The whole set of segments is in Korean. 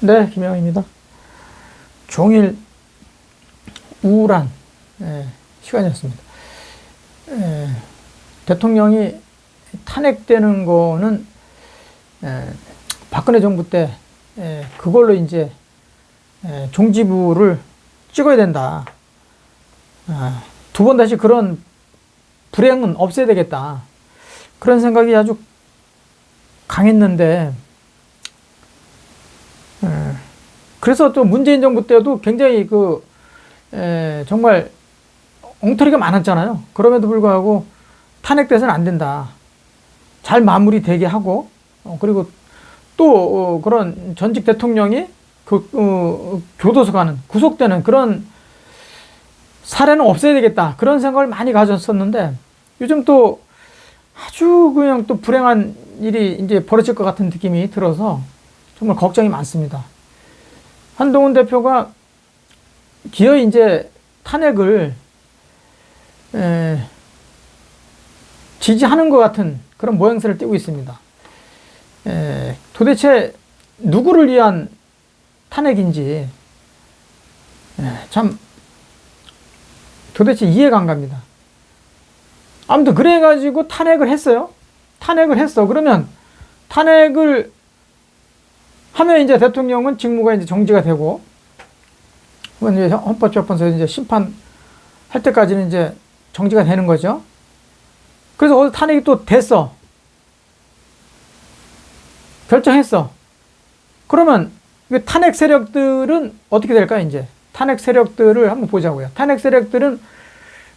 네, 김영입니다. 종일 우울한 시간이었습니다. 대통령이 탄핵되는 거는 박근혜 정부 때 그걸로 이제 종지부를 찍어야 된다. 두 번 다시 그런 불행은 없애야 되겠다. 그런 생각이 아주 강했는데, 그래서 또 문재인 정부 때도 굉장히 정말 엉터리가 많았잖아요. 그럼에도 불구하고 탄핵돼서는 안 된다. 잘 마무리되게 하고, 그리고 또 그런 전직 대통령이 교도소 가는, 구속되는 그런 사례는 없어야 되겠다. 그런 생각을 많이 가졌었는데, 요즘 또 아주 그냥 또 불행한 일이 이제 벌어질 것 같은 느낌이 들어서 정말 걱정이 많습니다. 한동훈 대표가 기어이 이제 탄핵을 지지하는 것 같은 그런 모양새를 띠고 있습니다. 도대체 누구를 위한 탄핵인지 참 도대체 이해가 안 갑니다. 아무튼 그래가지고 탄핵을 했어요. 탄핵을 했어. 그러면 탄핵을 하면 이제 대통령은 직무가 이제 정지가 되고, 이제 헌법재판소에 이제 심판할 때까지는 이제 정지가 되는 거죠. 그래서 거기서 탄핵이 또 됐어. 결정했어. 그러면 탄핵 세력들은 어떻게 될까요, 이제? 탄핵 세력들을 한번 보자고요. 탄핵 세력들은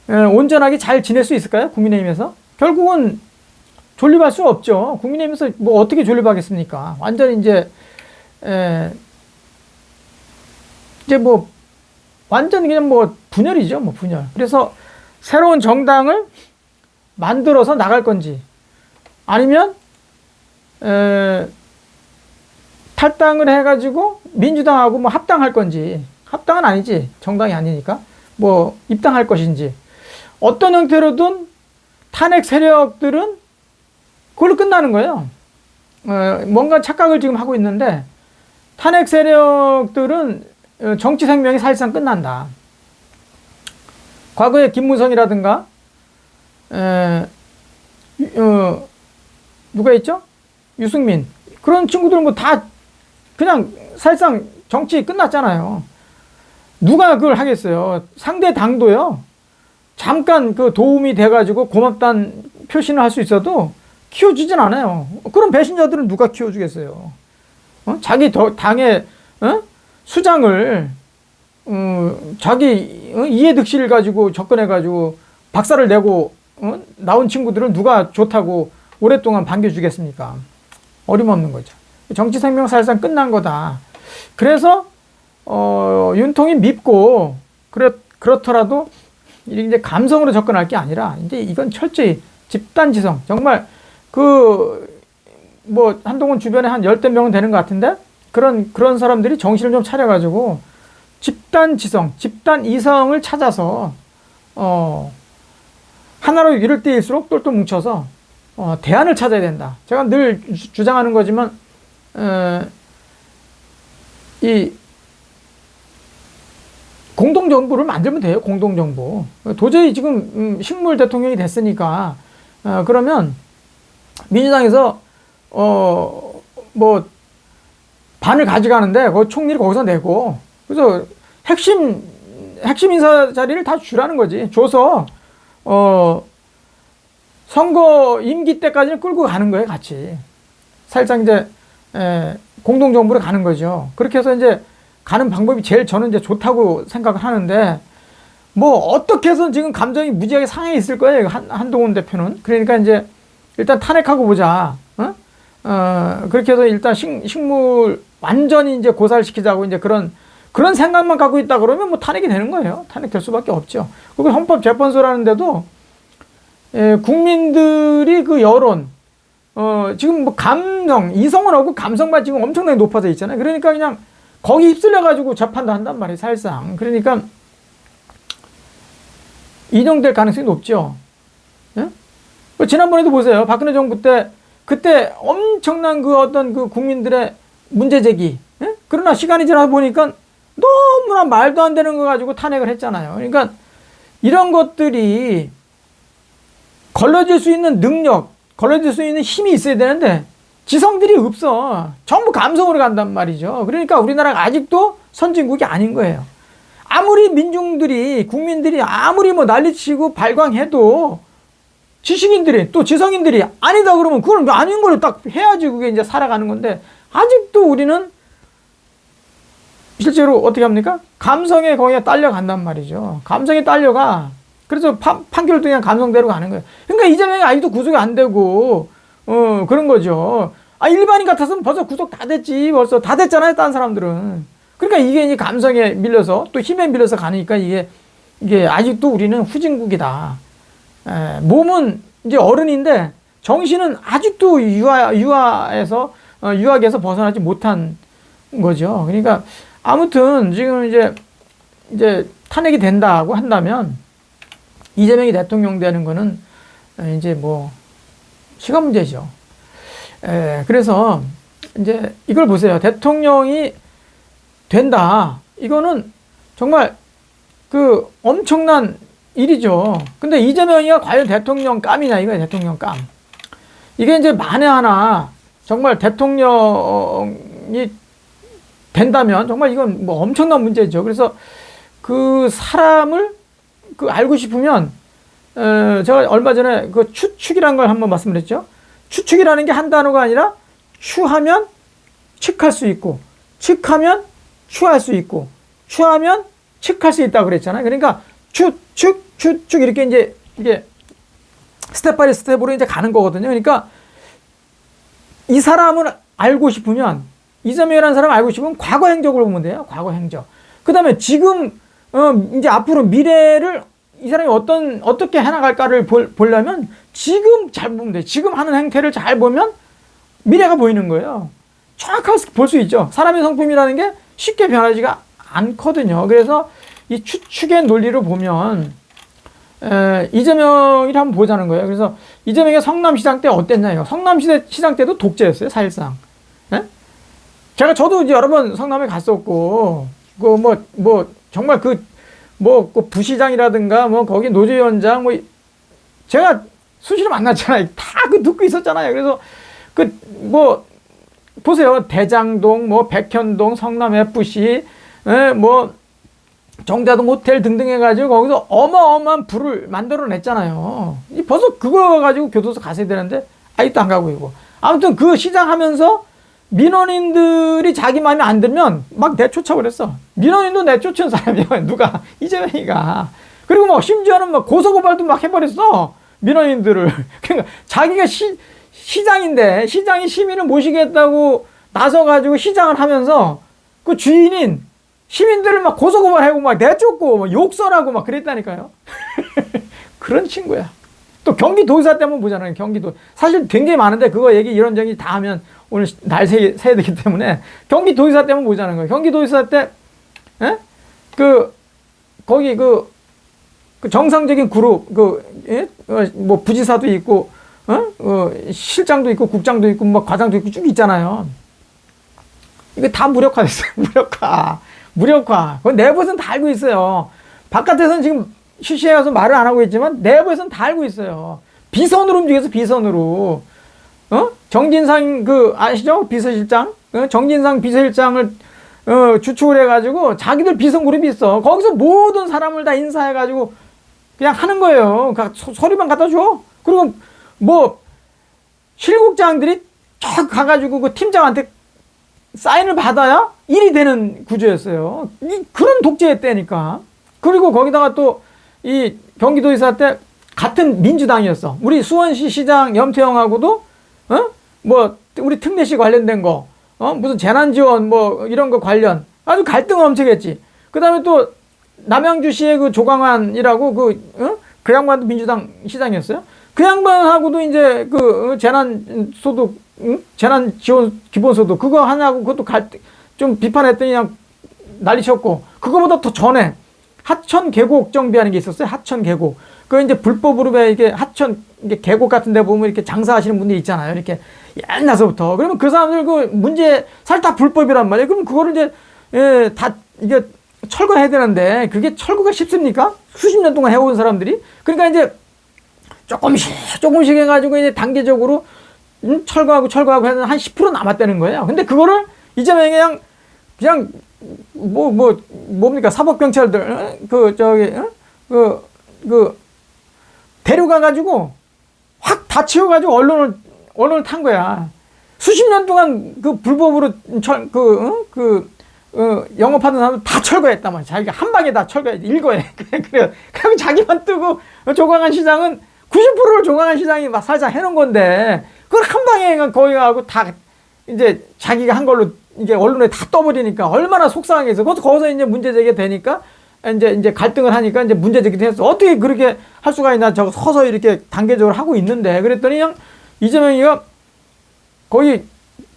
온전하게 잘 지낼 수 있을까요? 국민의힘에서? 결국은 존립할 수 없죠. 국민의힘에서 뭐 어떻게 존립하겠습니까? 완전히 이제 뭐 완전히 그냥 뭐 분열이죠, 뭐 분열. 그래서 새로운 정당을 만들어서 나갈 건지, 아니면 탈당을 해가지고 민주당하고 뭐 합당할 건지, 합당은 아니지, 정당이 아니니까, 뭐 입당할 것인지, 어떤 형태로든 탄핵 세력들은 그걸로 끝나는 거예요. 뭔가 착각을 지금 하고 있는데, 탄핵 세력들은 정치 생명이 사실상 끝난다. 과거에 김무성이라든가 누가 있죠? 유승민, 그런 친구들은 뭐 다 그냥 사실상 정치 끝났잖아요. 누가 그걸 하겠어요? 상대 당도요, 잠깐 그 도움이 돼가지고 고맙다는 표시는 할 수 있어도 키워주진 않아요. 그런 배신자들은 누가 키워주겠어요? 자기 당의 수장을 자기 이해득실을 가지고 접근해가지고 박살을 내고 나온 친구들은 누가 좋다고 오랫동안 반겨주겠습니까? 어림없는 거죠. 정치 생명 사실상 끝난 거다. 그래서 윤통이 밉고 그렇더라도 이제 감성으로 접근할 게 아니라 이제 이건 철저히 집단지성, 정말 뭐 한동훈 주변에 한 10대 명은 되는 것 같은데, 그런 사람들이 정신을 좀 차려가지고 집단지성, 집단이성을 찾아서 하나로 이럴 때일수록 똘똘 뭉쳐서 대안을 찾아야 된다. 제가 늘 주장하는 거지만 이 공동정부를 만들면 돼요. 공동정부. 도저히 지금 식물 대통령이 됐으니까 그러면 민주당에서 뭐 반을 가져가는데 그 총리를 거기서 내고, 그래서 핵심 인사 자리를 다 주라는 거지. 줘서 선거 임기 때까지는 끌고 가는 거예요, 같이. 살짝 이제 공동정부로 가는 거죠. 그렇게 해서 이제 가는 방법이 제일 저는 이제 좋다고 생각을 하는데, 뭐 어떻게 해서 지금 감정이 무지하게 상해 있을 거예요, 한동훈 대표는. 그러니까 이제 일단 탄핵하고 보자. 그렇게 해서 일단 식물 완전히 이제 고살시키자고 이제 그런 생각만 갖고 있다 그러면 뭐 탄핵이 되는 거예요. 탄핵될 수밖에 없죠. 그리고 헌법재판소라는 데도 국민들이 그 여론, 지금 뭐 감성, 이성은 없고 감성만 지금 엄청나게 높아져 있잖아요. 그러니까 그냥 거기 휩쓸려가지고 재판도 한단 말이에요, 사실상. 그러니까 인용될 가능성이 높죠. 예? 지난번에도 보세요. 박근혜 정부 때, 그때 엄청난 어떤 국민들의 문제 제기, 예? 그러나 시간이 지나다 보니까 너무나 말도 안 되는 거 가지고 탄핵을 했잖아요. 그러니까 이런 것들이 걸러질 수 있는 능력, 걸러질 수 있는 힘이 있어야 되는데 지성들이 없어. 전부 감성으로 간단 말이죠. 그러니까 우리나라가 아직도 선진국이 아닌 거예요. 아무리 민중들이, 국민들이 아무리 뭐 난리치고 발광해도 지식인들이 또 지성인들이 아니다 그러면 그건 아닌 걸 딱 해야지 그게 이제 살아가는 건데 아직도 우리는 실제로 어떻게 합니까? 감성에 거기에 딸려간단 말이죠. 감성에 딸려가. 그래서 판결도 그냥 감성대로 가는 거예요. 그러니까 이재명이 아직도 구속이 안 되고, 그런 거죠. 일반인 같았으면 벌써 구속 다 됐지. 벌써 다 됐잖아요. 다른 사람들은. 그러니까 이게 이제 감성에 밀려서 또 힘에 밀려서 가니까 이게 아직도 우리는 후진국이다. 몸은 이제 어른인데 정신은 아직도 유아에서 벗어나지 못한 거죠. 그러니까 아무튼 지금 이제 탄핵이 된다고 한다면 이재명이 대통령 되는 거는 이제 뭐 시간 문제죠. 그래서 이제 이걸 보세요. 대통령이 된다. 이거는 정말 그 엄청난 일이죠. 근데 이재명이가 과연 대통령 감이냐 이거야. 대통령 감. 이게 이제 만에 하나 정말 대통령이 된다면 정말 이건 뭐 엄청난 문제죠. 그래서 그 사람을 알고 싶으면 제가 얼마 전에 그 추측이라는 걸 한번 말씀드렸죠. 추측이라는 게 한 단어가 아니라 추하면 측할 수 있고 측하면 추할 수 있고 추하면 측할 수 있다고 그랬잖아요. 그러니까 추측 이렇게 이제 이게 스텝 바이 스텝으로 이제 가는 거거든요. 그러니까 이 사람을 알고 싶으면 이재명이라는 사람을 알고 싶으면 과거 행적을 보면 돼요. 과거 행적. 그 다음에 지금 이제 앞으로 미래를 이 사람이 어떻게 해나갈까를 보려면 지금 잘 보면 돼요. 지금 하는 행태를 잘 보면 미래가 보이는 거예요. 정확하게 볼 수 있죠. 사람의 성품이라는 게 쉽게 변하지가 않거든요. 그래서 이 추측의 논리를 보면 이재명이를 한번 보자는 거예요. 그래서 이재명의 성남시장 때 어땠냐 이거. 성남시장 때도 독재였어요. 사실상. 저도 이제 여러 번 성남에 갔었고 정말 그 부시장이라든가 거기 노조위원장 제가 수시로 만났잖아요. 다 듣고 있었잖아요. 그래서 보세요. 대장동, 백현동, 성남 FC, 정자동 호텔 등등 해가지고 거기서 어마어마한 부를 만들어냈잖아요. 벌써 그거 가지고 교도소 가셔야 되는데 아직도 안 가고 있고. 아무튼 그 시장 하면서 민원인들이 자기 마음에 안 들면 막 내쫓아버렸어. 민원인도 내쫓은 사람이야. 누가? 이재명이가. 그리고 심지어는 고소고발도 막 해버렸어. 민원인들을. 그러니까 자기가 시장인데 시장이 시민을 모시겠다고 나서가지고 시장을 하면서 그 주인인 시민들을 막 고소고발하고 막 내쫓고 욕설하고 막 그랬다니까요. 그런 친구야. 또 경기도지사 때문에 보잖아요. 경기도. 사실 굉장히 많은데 그거 얘기 이런저런 다 하면 오늘 날 새야 되기 때문에 경기도지사 때문에 보자는 거예요. 경기도지사 때 거기 그 정상적인 그룹 부지사도 있고 실장도 있고 국장도 있고 과장도 있고 쭉 있잖아요. 이게 다 무력화됐어요. 무력화. 그건 내부에서는 다 알고 있어요. 바깥에서는 지금 시시해 가서 말을 안 하고 있지만 내부에서는 다 알고 있어요. 비선으로 움직여서 비선으로. 정진상 아시죠? 비서실장? 정진상 비서실장을 주축을 해가지고 자기들 비선 그룹이 있어. 거기서 모든 사람을 다 인사해가지고 그냥 하는 거예요. 서류만 갖다 줘. 그리고 실국장들이 쫙 가가지고 그 팀장한테 사인을 받아야 일이 되는 구조였어요. 그런 독재였다니까. 그리고 거기다가 또 이 경기도지사 때 같은 민주당이었어. 우리 수원시 시장 염태영하고도 우리 특례시 관련된 거, 무슨 재난지원 이런 거 관련 아주 갈등을 엄청 했지. 그 다음에 또 남양주시의 그 조광환이라고 그 양반도 민주당 시장이었어요. 그 양반하고도 이제 재난소득, 재난지원 기본소득 그거 하냐고 그것도 좀 비판했더니 그냥 난리쳤고, 그거보다 더 전에 하천 계곡 정비하는 게 있었어요. 하천 계곡. 그 이제 불법으로 왜 이게 하천, 이게 계곡 같은 데 보면 이렇게 장사하시는 분들 있잖아요. 이렇게 옛날서부터. 그러면 그 사람들 그 문제, 사실 다 불법이란 말이에요. 그럼 그거를 이제, 예, 다 이게 철거해야 되는데 그게 철거가 쉽습니까? 수십 년 동안 해온 사람들이. 그러니까 이제 조금씩 해가지고 이제 단계적으로 철거하고 해서 한 10% 남았다는 거예요. 근데 그거를 이재명이 그냥 뭡니까? 사법경찰들, 데려가가지고 확 다 치워가지고 언론을 탄 거야. 수십 년 동안 그 불법으로 영업하던 사람들 다 철거했단 말이야. 자기가 한 방에 다 철거해. 일거해. 그래. 그럼 자기만 뜨고 조광한 시장은 90%를 조광한 시장이 막 살짝 해놓은 건데, 그걸 한 방에 거기 가고 다 이제 자기가 한 걸로 이게 언론에 다 떠버리니까 얼마나 속상해서, 거기서 이제 문제 제기되니까 이제 갈등을 하니까 이제 문제 제기도 했어. 어떻게 그렇게 할 수가 있나? 저거 서서히 이렇게 단계적으로 하고 있는데, 그랬더니 그냥 이재명이가 거기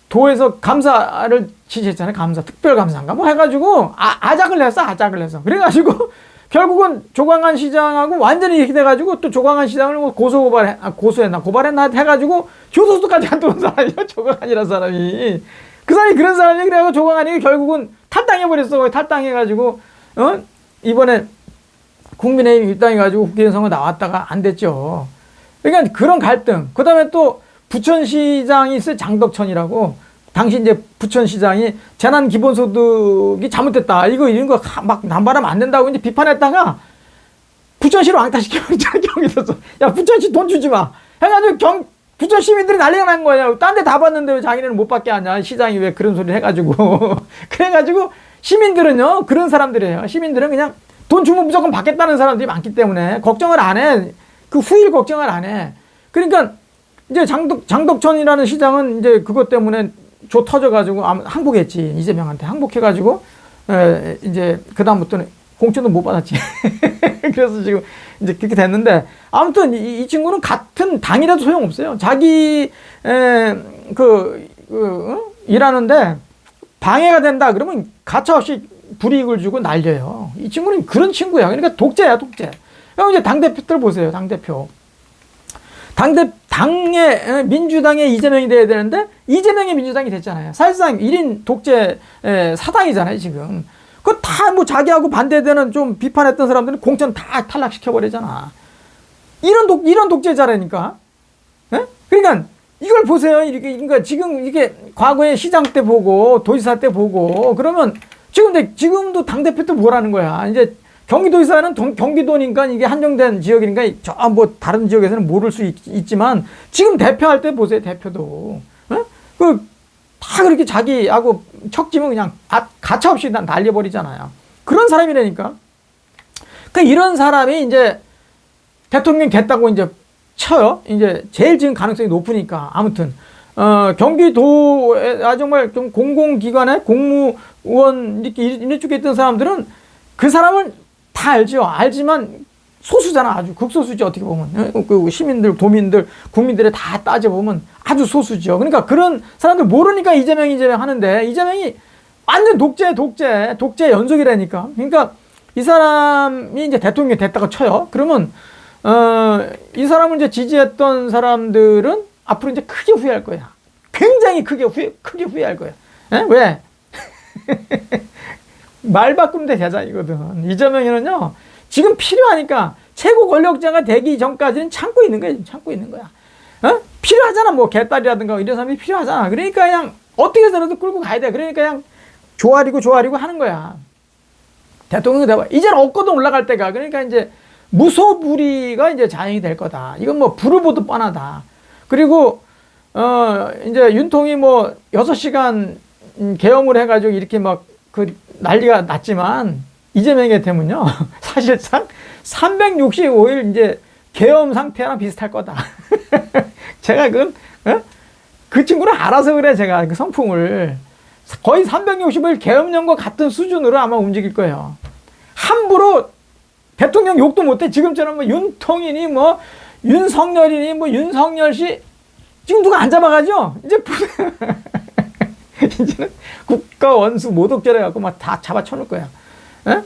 도에서 감사를 지시했잖아요. 감사, 특별감사인가 뭐 해가지고 아작을 냈어. 그래가지고 결국은 조광한 시장하고 완전히 이렇게 돼가지고 또 조광한 시장을 뭐 고발했나 해가지고 교도소까지 갔던 사람이야. 조광한이라는 사람이. 그 사람이 그런 사람이. 그래가지고 조광한이 결국은 탈당해버렸어. 탈당해가지고, 이번에 국민의힘 입당해가지고 국회의원 선거 나왔다가 안 됐죠. 그러니까 그런 갈등. 그 다음에 또 부천시장이 있어요. 장덕천이라고. 당시 이제 부천시장이 재난기본소득이 잘못됐다. 이런 거 막 남발하면 안 된다고 이제 비판했다가 부천시로 왕따시켜버렸잖아. 경기도서. 야, 부천시 돈 주지 마. 해가지고 부천 시민들이 난리가 난 거야. 딴 데 다 받는데 왜 자기네는 못 받게 하냐. 시장이 왜 그런 소리를 해가지고. 그래가지고 시민들은요, 그런 사람들이에요. 시민들은 그냥 돈 주면 무조건 받겠다는 사람들이 많기 때문에 걱정을 안 해. 그 후일 걱정을 안 해. 그러니까 이제 장덕천이라는 시장은 이제 그것 때문에 조 터져가지고 항복했지. 이재명한테 항복해가지고 이제 그다음부터는 공천도 못 받았지. 그래서 지금 이제 그렇게 됐는데, 아무튼 이 친구는 같은 당이라도 소용없어요. 자기 일하는데 방해가 된다 그러면 가차없이 불이익을 주고 날려요. 이 친구는 그런 친구야. 그러니까 독재야, 독재. 그럼 이제 당대표들 보세요. 당대표. 당의 민주당의 이재명이 돼야 되는데 이재명의 민주당이 됐잖아요. 사실상 1인 독재 사당이잖아요, 지금. 그거 다 뭐 자기하고 반대되는 좀 비판했던 사람들은 공천 다 탈락시켜버리잖아. 이런 독재자라니까. 에? 그러니까 이걸 보세요. 그러니까 지금 이게 과거에 시장 때 보고 도지사 때 보고 그러면 지금도 당대표도 뭐라는 거야. 이제 경기도지사는 경기도니까 이게 한정된 지역이니까 뭐 다른 지역에서는 모를 수 있지만 지금 대표할 때 보세요. 대표도. 다 그렇게 자기하고 척지면 그냥 가차없이 날려버리잖아요. 그런 사람이라니까. 그러니까 이런 사람이 이제 대통령 됐다고 이제 쳐요. 이제 제일 지금 가능성이 높으니까. 아무튼 경기도에 정말 좀 공공기관에 공무원 이런 쪽에 있던 사람들은 그 사람을 다 알죠. 알지만 소수잖아. 아주 극소수지. 어떻게 보면 그 시민들, 도민들, 국민들의 다 따져보면 아주 소수죠. 그러니까 그런 사람들 모르니까 이재명 하는데, 이재명이 완전 독재 연속이라니까. 그러니까 이 사람이 이제 대통령이 됐다가 쳐요. 그러면 이 사람을 이제 지지했던 사람들은 앞으로 이제 크게 후회할 거야. 굉장히 크게 후회할 거야. 에? 왜? 말 바꾸면 돼 대장이거든. 이재명이는요, 지금 필요하니까 최고 권력자가 되기 전까지는 참고 있는 거야. 필요하잖아. 뭐 개딸이라든가 이런 사람이 필요하잖아. 그러니까 그냥 어떻게 해서라도 끌고 가야 돼. 그러니까 그냥 조아리고 하는 거야. 대통령이 돼봐. 이제는 없거든, 올라갈 때가. 그러니까 이제 무소불위가 이제 자행이 될 거다. 이건 뭐 불을 보듯 뻔하다. 그리고 이제 윤통이 뭐 6시간 계엄을 해가지고 이렇게 막 그 난리가 났지만, 이재명이 되면요 사실상 365일 이제 계엄 상태랑 비슷할 거다. 제가 그 친구를 알아서 그래. 제가 그 성품을 거의 365일 계엄령과 같은 수준으로 아마 움직일 거예요. 함부로 대통령 욕도 못해. 지금처럼 뭐 윤통이니 뭐 윤석열이니 뭐 윤석열씨 지금 누가 안 잡아가죠? 이제는 국가 원수 모독죄를 갖고 막 다 잡아 쳐놓을 거야. 에?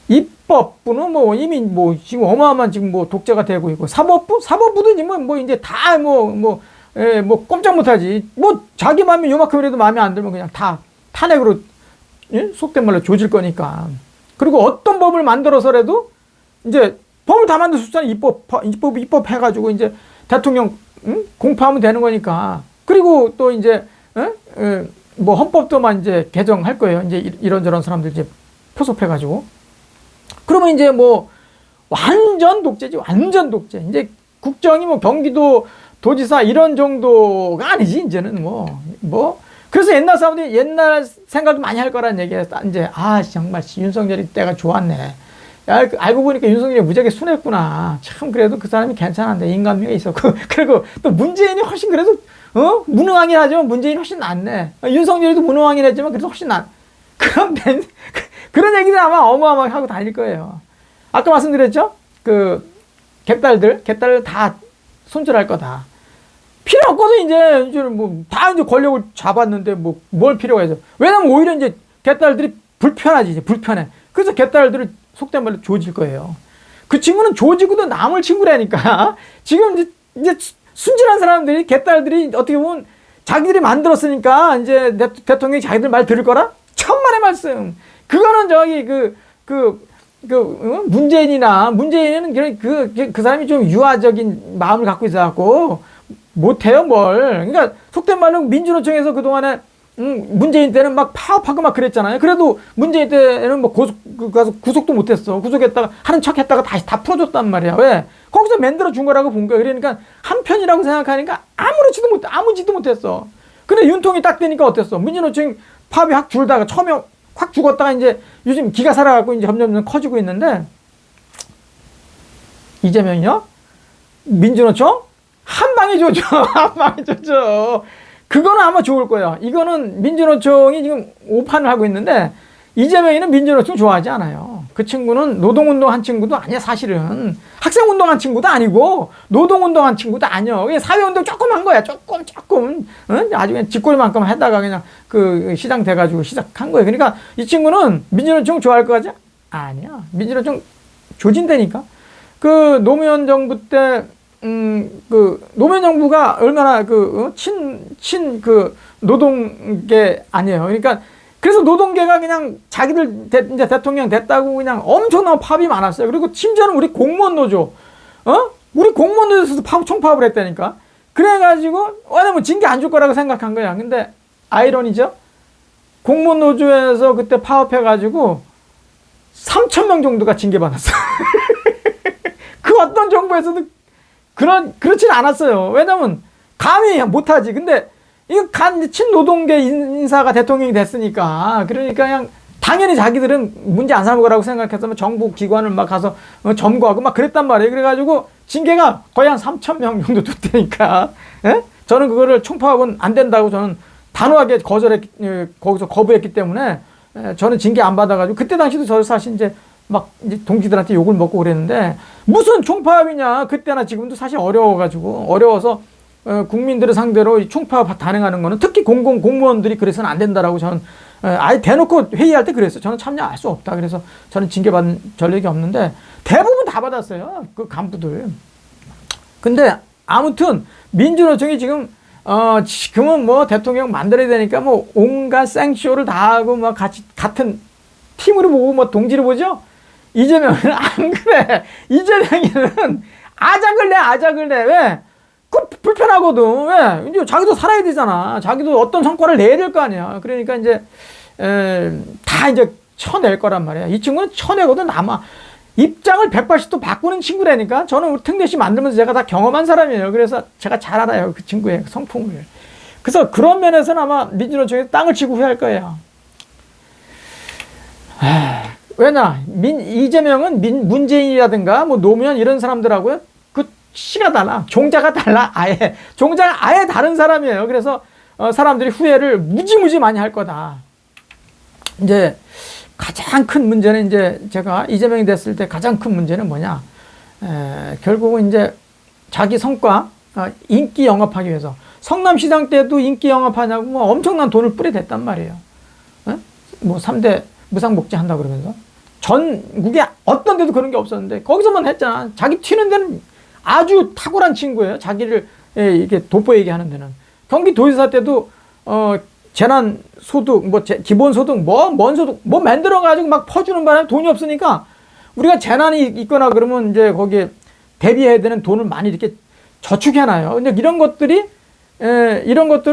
입법부는 뭐 이미 뭐 지금 어마어마한 지금 뭐 독재가 되고 있고, 사법부도 이제 뭐 이제 다 뭐 꼼짝 못하지. 뭐 자기 마음이 요만큼이라도 마음에 안 들면 그냥 다 탄핵으로, 예? 속된 말로 조질 거니까. 그리고 어떤 법을 만들어서라도 이제 법을 다 만들었잖아요. 입법해가지고 이제 대통령, 공포하면 되는 거니까. 그리고 또 이제 뭐 헌법도만 이제 개정할 거예요. 이제 이런저런 사람들 이제 포섭해가지고. 그러면 이제 뭐 완전 독재지, 완전 독재. 이제 국정이 뭐 경기도 도지사 이런 정도가 아니지, 이제는 뭐. 그래서 옛날 사람들이 옛날 생각도 많이 할 거란 얘기예요. 이제, 정말 윤석열이 때가 좋았네. 야, 알고 보니까 윤석열이 무지하게 순했구나. 참, 그래도 그 사람이 괜찮은데, 인간미가 있었고. 그리고 또 문재인이 훨씬 그래도, 무능하긴 하지만 문재인이 훨씬 낫네. 윤석열이도 무능하긴 했지만 그래도 훨씬 그런 얘기들 아마 어마어마하게 하고 다닐 거예요. 아까 말씀드렸죠? 개딸들 다 손절할 거다. 필요 없거든, 이제 다 이제 권력을 잡았는데 뭘 필요가 있어. 왜냐면 오히려 이제 개딸들이 불편하지, 이제 불편해. 그래서 개딸들을 속된 말로 조질 거예요. 그 친구는 조지고도 남을 친구라니까. 지금 이제 순진한 사람들이, 개딸들이 어떻게 보면 자기들이 만들었으니까 이제 대통령이 자기들 말 들을 거라? 천만의 말씀. 그거는 문재인은 그 사람이 좀 유아적인 마음을 갖고 있어갖고 못해요, 뭘. 그러니까 속된 말로 민주노총에서 그동안에 문재인 때는 막 파업하고 막 그랬잖아요. 그래도 문재인 때는 뭐 가서 구속도 못했어. 구속했다가 하는 척 했다가 다시 다 풀어줬단 말이야. 왜? 거기서 만들어 준 거라고 본 거야. 그러니까 한편이라고 생각하니까 아무지도 못했어. 근데 윤통이 딱 되니까 어땠어? 민주노총 파업이 확 줄다가 처음에 확 죽었다가 이제 요즘 기가 살아갖고 이제 점점 커지고 있는데, 이재명이요? 민주노총? 한 방에 조져. 한 방에 조져. 그거는 아마 좋을 거예요. 이거는 민주노총이 지금 오판을 하고 있는데, 이재명이는 민주노총 좋아하지 않아요. 그 친구는 노동운동 한 친구도 아니야, 사실은. 학생운동 한 친구도 아니고, 노동운동 한 친구도 아니야. 그냥 사회운동 조금 한 거야. 조금. 응? 아주 그냥 쥐꼬리만큼 하다가 그냥 시장 돼가지고 시작한 거예요. 그러니까 이 친구는 민주노총 좋아할 거 같지? 아니야. 민주노총 조진다니까. 노무현 정부 때, 노무현 정부가 얼마나 노동계 아니에요. 그러니까 그래서 노동계가 그냥 자기들 이제 대통령 됐다고 그냥 엄청난 파업이 많았어요. 그리고 심지어는 우리 공무원 노조, 우리 공무원 노조에서도 총파업을 했다니까. 그래가지고, 왜냐면 징계 안 줄 거라고 생각한 거야. 근데 아이러니죠? 공무원 노조에서 그때 파업해가지고 3,000명 정도가 징계받았어. 그 어떤 정부에서도 그렇진 않았어요. 왜냐면 감히 못하지. 근데 이거 친노동계 인사가 대통령이 됐으니까, 그러니까 그냥 당연히 자기들은 문제 안 삼을 거라고 생각해서 정부 기관을 막 가서 점거하고 막 그랬단 말이에요. 그래가지고 징계가 거의 한 3,000명 정도 됐다니까. 예? 저는 그거를 총파업은 안 된다고 저는 단호하게 거기서 거부했기 때문에, 저는 징계 안 받아가지고, 그때 당시도 저 사실 이제 동지들한테 욕을 먹고 그랬는데, 무슨 총파업이냐. 그때나 지금도 사실 어려워서 국민들을 상대로 총파업 단행하는 거는, 특히 공무원들이 그래서는 안 된다라고 저는 아예 대놓고 회의할 때 그랬어요. 저는 참여할 수 없다. 그래서 저는 징계받은 전력이 없는데, 대부분 다 받았어요, 그 간부들. 근데 아무튼 민주노총이 지금은 뭐 대통령 만들어야 되니까 뭐 온갖 생쇼를 다 하고 막 같은 팀으로 보고 뭐 동지를 보죠. 이재명은 안 그래. 이재명이는 아작을 내. 왜? 불편하거든. 왜? 이제 자기도 살아야 되잖아. 자기도 어떤 성과를 내야 될 거 아니야. 그러니까 이제 다 이제 쳐낼 거란 말이야. 이 친구는 쳐내거든. 아마 입장을 180도 바꾸는 친구라니까. 저는 우리 특례시 만들면서 제가 다 경험한 사람이에요. 그래서 제가 잘 알아요, 그 친구의 성품을. 그래서 그런 면에서는 아마 민주노총에서 땅을 치고 후회할 거예요. 왜냐? 이재명은 문재인이라든가 뭐 노무현 이런 사람들하고요, 씨가 달라. 종자가 달라. 종자가 아예 다른 사람이에요. 그래서 사람들이 후회를 무지무지 많이 할 거다. 이제 가장 큰 문제는, 이제 제가 이재명이 됐을 때 가장 큰 문제는 뭐냐? 결국은 이제 자기 성과, 인기 영업하기 위해서. 성남시장 때도 인기 영업하냐고 뭐 엄청난 돈을 뿌려댔단 말이에요. 뭐 3대 무상복지 한다고 그러면서. 전국에 어떤 데도 그런 게 없었는데 거기서만 했잖아. 자기 튀는 데는 아주 탁월한 친구예요. 자기를 이렇게 돋보이게 하는 데는. 경기도지사 때도 재난 소득, 뭐 기본 소득, 뭔 소득, 뭐 만들어 가지고 막 퍼주는 바람에 돈이 없으니까 우리가 재난이 있거나 그러면 이제 거기에 대비해야 되는 돈을 많이 이렇게 저축해놔요. 근데 이런 것들을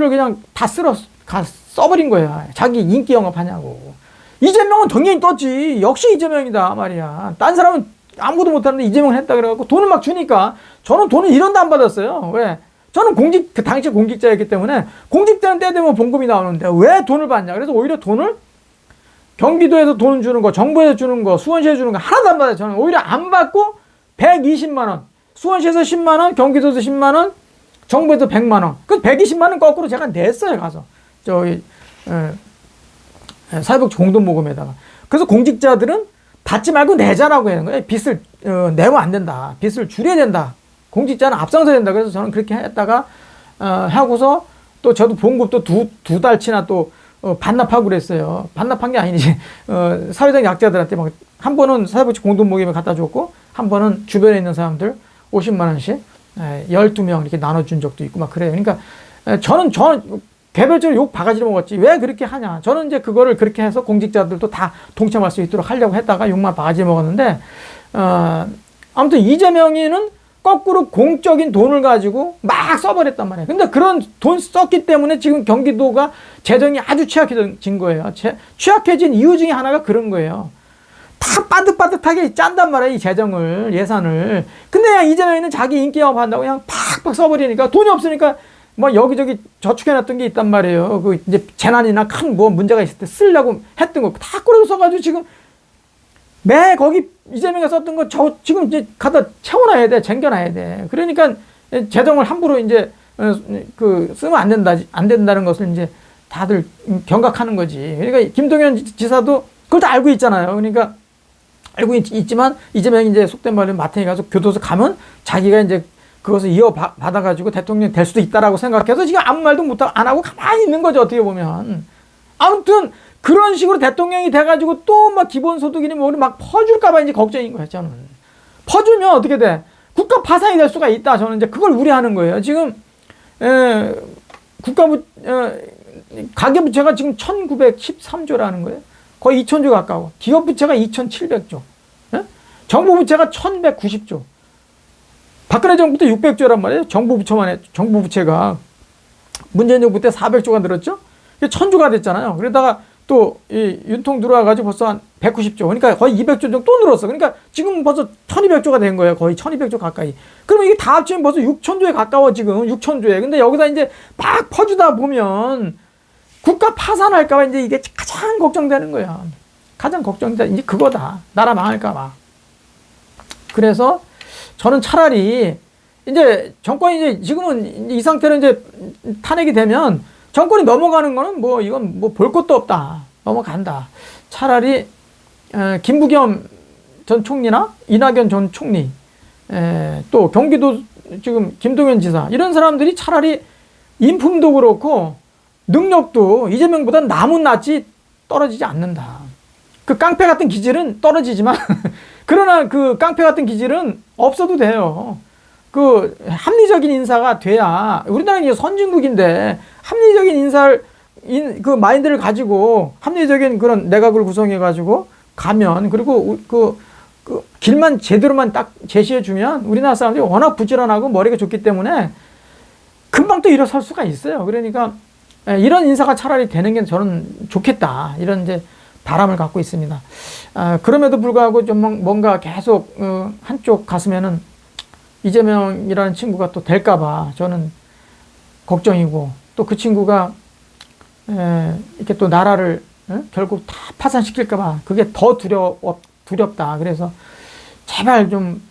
그냥 다 써버린 거야. 자기 인기 영업하냐고. 이재명은 당연히 떴지. 역시 이재명이다 말이야. 딴 사람은 아무것도 못하는데 이재명은 했다 그래갖고 돈을 막 주니까 저는 돈을 1원도 안 받았어요. 왜? 저는 그 당시 공직자였기 때문에 공직자는 때 되면 봉급이 나오는데 왜 돈을 받냐. 그래서 오히려 돈을 경기도에서 돈 주는 거, 정부에서 주는 거, 수원시에서 주는 거 하나도 안 받아요. 저는 오히려 안 받고 120만 원. 수원시에서 10만 원, 경기도에서 10만 원, 정부에서 100만 원. 그 120만 원 거꾸로 제가 냈어요. 가서. 사회복지 공동모금에다가. 그래서 공직자들은 받지 말고 내자라고 하는 거예요. 빚을 내면 안 된다. 빚을 줄여야 된다. 공직자는 앞장서야 된다. 그래서 저는 그렇게 했다가 하고서 또 저도 봉급도 두 달치나 또 반납하고 그랬어요. 반납한 게 아니지. 사회적 약자들한테 막 한 번은 사회복지 공동모금에 갖다 줬고 한 번은 주변에 있는 사람들 50만 원씩 12명 이렇게 나눠준 적도 있고 막 그래요. 그러니까 저는 개별적으로 욕 바가지를 먹었지. 왜 그렇게 하냐. 저는 이제 그거를 그렇게 해서 공직자들도 다 동참할 수 있도록 하려고 했다가 욕만 바가지 먹었는데, 아무튼 이재명이는 거꾸로 공적인 돈을 가지고 막 써버렸단 말이에요. 근데 그런 돈 썼기 때문에 지금 경기도가 재정이 아주 취약해진 거예요. 취약해진 이유 중에 하나가 그런 거예요. 다 빠듯빠듯하게 짠단 말이에요. 이 재정을, 예산을. 근데 그냥 이재명이는 자기 인기 영업한다고 그냥 팍팍 써버리니까 돈이 없으니까 뭐 여기저기 저축해놨던 게 있단 말이에요. 그 이제 재난이나 큰 뭐 문제가 있을 때 쓰려고 했던 거 다 꾸려서 써가지고 지금 매 거기 이재명이 썼던 거 저 지금 이제 갖다 채워놔야 돼, 쟁겨놔야 돼. 그러니까 재정을 함부로 이제 쓰면 안 된다는 것을 이제 다들 경각하는 거지. 그러니까 김동연 지사도 그걸 다 알고 있잖아요. 그러니까 알고 있지만 이재명이 이제 속된 말로 마탱이 가서 교도소 가면 자기가 이제 그것을 이어받아가지고 대통령이 될 수도 있다라고 생각해서 지금 아무 말도 안 하고 가만히 있는 거죠. 어떻게 보면. 아무튼 그런 식으로 대통령이 돼가지고 또 막 기본소득이니 뭐니 막 퍼줄까봐 이제 걱정인 거예요. 저는. 퍼주면 어떻게 돼? 국가 파산이 될 수가 있다. 저는 이제 그걸 우려하는 거예요. 지금 가계부채가 지금 1913조라는 거예요. 거의 2000조 가까워. 기업부채가 2700조. 정부부채가 1190조. 박근혜 정부 때 600조란 말이에요. 정부부채가. 문재인 정부 때 400조가 늘었죠. 1000조가 됐잖아요. 그러다가 또 윤통 들어와가지고 벌써 한 190조. 그러니까 거의 200조 정도 또 늘었어. 그러니까 지금 벌써 1200조가 된 거예요. 거의 1200조 가까이. 그러면 이게 다 합치면 벌써 6000조에 가까워 지금. 6000조에. 근데 여기서 이제 막 퍼주다 보면 국가 파산할까봐 이제 이게 가장 걱정되는 거야. 가장 걱정되는 이제 그거다. 나라 망할까봐. 그래서 저는 차라리 이제 정권이 이제 지금은 이 상태로 이제 탄핵이 되면 정권이 넘어가는 거는 뭐 이건 뭐 볼 것도 없다. 넘어간다. 차라리 김부겸 전 총리나 이낙연 전 총리 또 경기도 지금 김동연 지사 이런 사람들이 차라리 인품도 그렇고 능력도 이재명보다 남은 낫지 떨어지지 않는다. 그 깡패 같은 기질은 떨어지지만 그러나 그 깡패 같은 기질은 없어도 돼요. 그 합리적인 인사가 돼야 우리나라는 이제 선진국인데 합리적인 인사를 그 마인드를 가지고 합리적인 그런 내각을 구성해 가지고 가면 그리고 그 길만 제대로만 딱 제시해 주면 우리나라 사람들이 워낙 부지런하고 머리가 좋기 때문에 금방 또 일어설 수가 있어요. 그러니까 이런 인사가 차라리 되는 게 저는 좋겠다. 이런 이제 바람을 갖고 있습니다. 그럼에도 불구하고 좀 뭔가 계속 한쪽 가슴에는 이재명이라는 친구가 또 될까봐 저는 걱정이고 또 그 친구가 이렇게 또 나라를 결국 다 파산시킬까봐 그게 더 두렵다. 그래서 제발 좀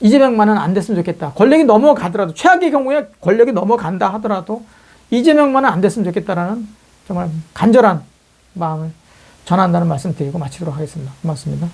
이재명만은 안 됐으면 좋겠다. 권력이 넘어가더라도 최악의 경우에 권력이 넘어간다 하더라도 이재명만은 안 됐으면 좋겠다라는 정말 간절한 마음을 전한다는 말씀 드리고 마치도록 하겠습니다. 고맙습니다.